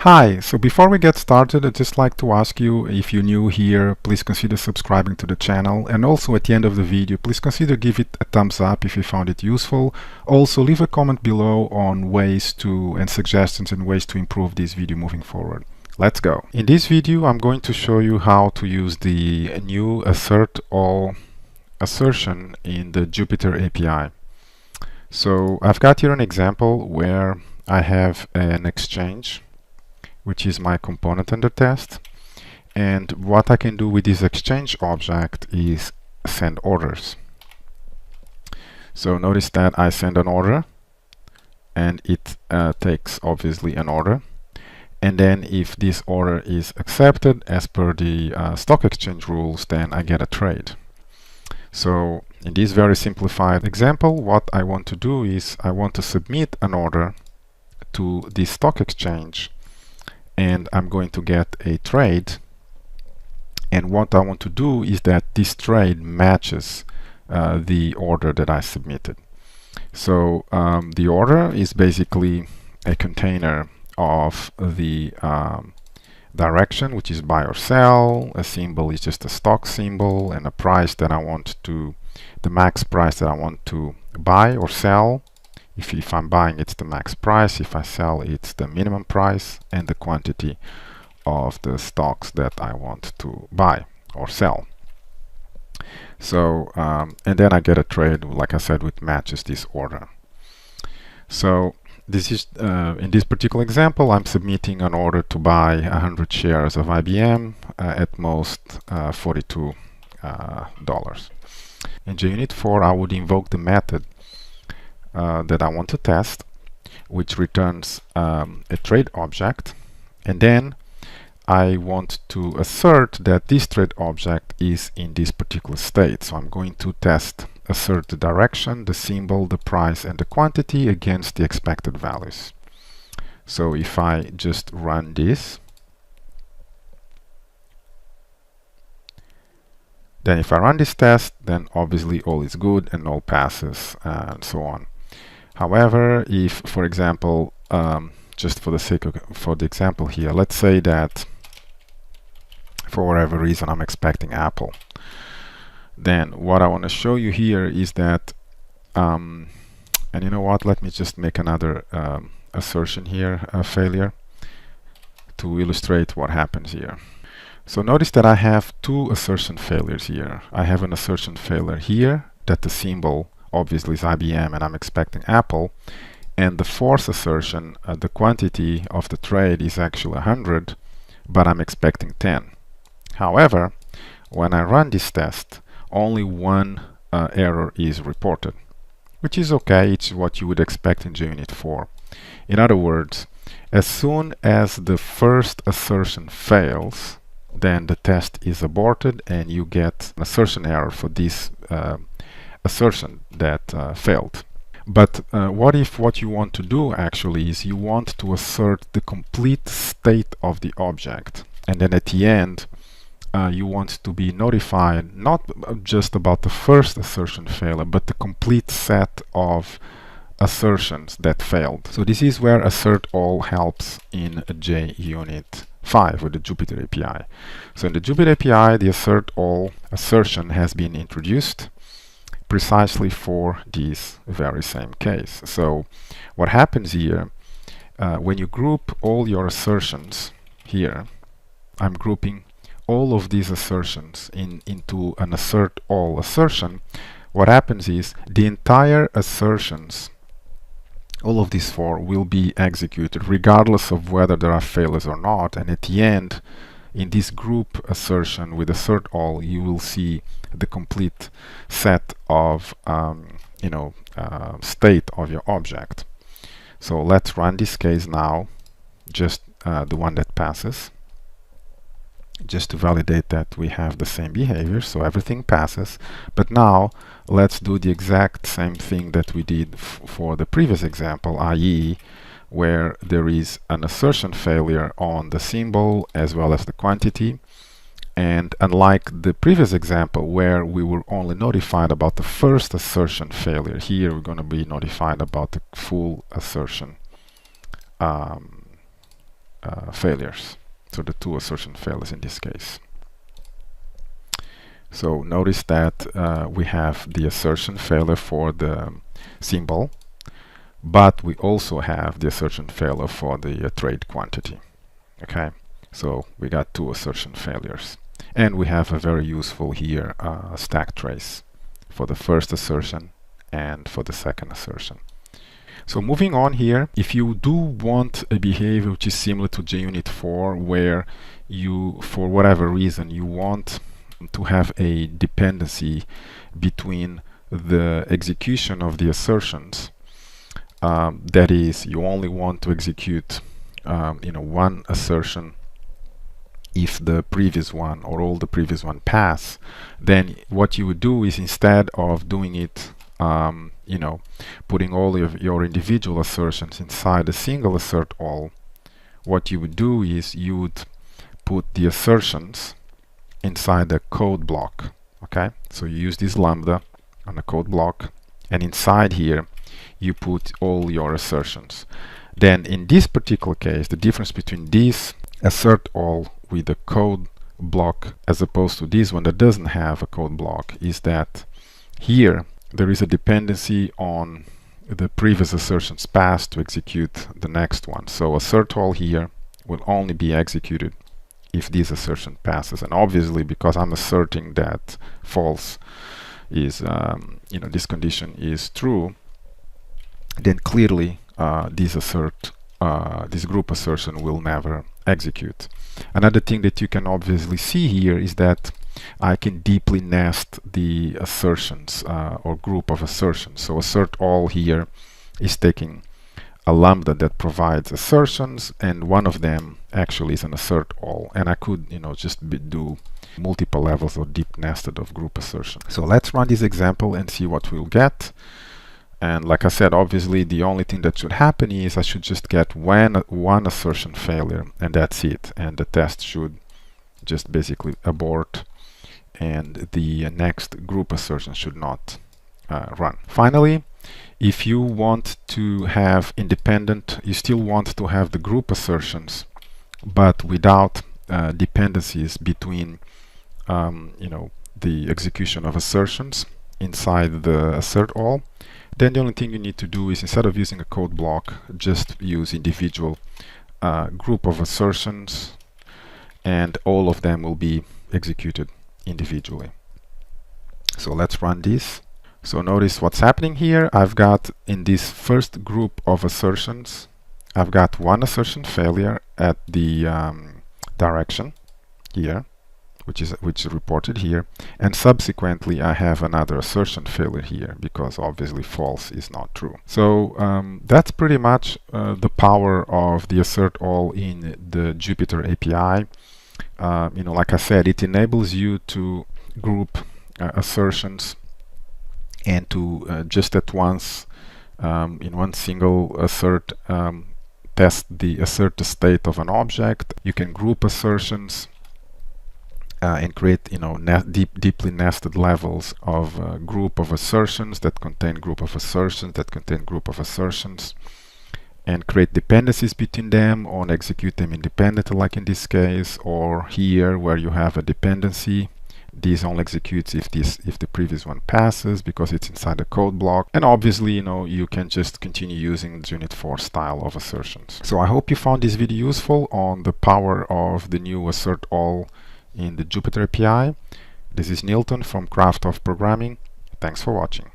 Hi, so before we get started, I'd just like to ask you, if you're new here, please consider subscribing to the channel, and also at the end of the video, please consider give it a thumbs up if you found it useful. Also, leave a comment below on ways to and suggestions and ways to improve this video moving forward. Let's go. In this video, I'm going to show you how to use the new assertAll assertion in the Jupyter API. So I've got here an example where I have an exchange, which is my component under test, and what I can do with this exchange object is send orders. So notice that I send an order and it takes obviously an order, and then if this order is accepted as per the stock exchange rules, then I get a trade. So in this very simplified example, what I want to do is I want to submit an order to the stock exchange, and I'm going to get a trade, and what I want to do is that this trade matches the order that I submitted. So the order is basically a container of the direction, which is buy or sell. A symbol is just a stock symbol, and a price that I want to, the max price that I want to buy or sell. If I'm buying, it's the max price. If I sell, it's the minimum price, and the quantity of the stocks that I want to buy or sell. So and then I get a trade, like I said, which matches this order. So this is in this particular example, I'm submitting an order to buy 100 shares of IBM at most $42. In JUnit 4, I would invoke the method that I want to test, which returns a trade object, and then I want to assert that this trade object is in this particular state. So I'm going to test assert the direction, the symbol, the price, and the quantity against the expected values. So if I just run this, then if I run this test, then obviously all is good and all passes and so on. However, if, for example, just for the sake of the example here, let's say that for whatever reason I'm expecting Apple, then what I want to show you here is that, and you know what, let me just make another assertion here, a failure, to illustrate what happens here. So notice that I have two assertion failures here. I have an assertion failure here that the symbol obviously is IBM and I'm expecting Apple, and the fourth assertion, the quantity of the trade is actually 100, but I'm expecting 10. However, when I run this test, only one error is reported, which is okay. It's what you would expect in JUnit 4. In other words, as soon as the first assertion fails, then the test is aborted and you get an assertion error for this assertion that failed. But what if what you want to do actually is you want to assert the complete state of the object, and then at the end you want to be notified not just about the first assertion failure, but the complete set of assertions that failed. So this is where assertAll helps in JUnit 5 with the Jupyter API. So in the Jupyter API, the assertAll assertion has been introduced precisely for this very same case. So what happens here, when you group all your assertions here, I'm grouping all of these assertions into an assertAll assertion. What happens is the entire assertions, all of these four, will be executed regardless of whether there are failures or not, and at the end, in this group assertion with assertAll, you will see the complete set of state of your object. So let's run this case now, just the one that passes, just to validate that we have the same behavior. So everything passes, but now let's do the exact same thing that we did for the previous example, i.e. where there is an assertion failure on the symbol as well as the quantity. And unlike the previous example where we were only notified about the first assertion failure, here we're going to be notified about the full assertion failures. So the two assertion failures in this case. So notice that we have the assertion failure for the symbol, but we also have the assertion failure for the trade quantity. Okay, so we got two assertion failures, and we have a very useful here stack trace for the first assertion and for the second assertion. So moving on here, if you do want a behavior which is similar to JUnit 4, where you, for whatever reason, you want to have a dependency between the execution of the assertions, that is, you only want to execute one assertion if the previous one or all the previous one pass, then what you would do is, instead of doing it putting all of your individual assertions inside a single assertAll, what you would do is you would put the assertions inside a code block. Okay, so you use this lambda on a code block, and inside here you put all your assertions. Then in this particular case, the difference between this assertAll with a code block as opposed to this one that doesn't have a code block is that here there is a dependency on the previous assertions passed to execute the next one. So assertAll here will only be executed if this assertion passes, and obviously because I'm asserting that false is this condition is true, then clearly this group assertion will never execute. Another thing that you can obviously see here is that I can deeply nest the assertions or group of assertions. So assertAll here is taking a lambda that provides assertions, and one of them actually is an assertAll, and I could just do multiple levels of deep nested of group assertion. So let's run this example and see what we'll get. And like I said, obviously the only thing that should happen is I should just get one assertion failure, and that's it, and the test should just basically abort, and the next group assertion should not run. Finally, if you want to have independent, you still want to have the group assertions, but without dependencies between the execution of assertions inside the assertAll, then the only thing you need to do is, instead of using a code block, just use individual group of assertions, and all of them will be executed individually. So let's run this. So notice what's happening here. I've got, in this first group of assertions, I've got one assertion failure at the direction here, which is reported here, and subsequently I have another assertion failure here because obviously false is not true. So that's pretty much the power of the assertAll in the Jupyter API. Like I said, it enables you to group assertions and to just at once in one single assert test the state of an object. You can group assertions and create deeply nested levels of group of assertions that contain group of assertions that contain group of assertions, and create dependencies between them or execute them independently, like in this case, or here where you have a dependency. This only executes if the previous one passes because it's inside the code block. And obviously, you can just continue using JUnit 4 style of assertions. So I hope you found this video useful on the power of the new assertAll in the Jupyter API. This is Nilton from Craft of Programming. Thanks for watching.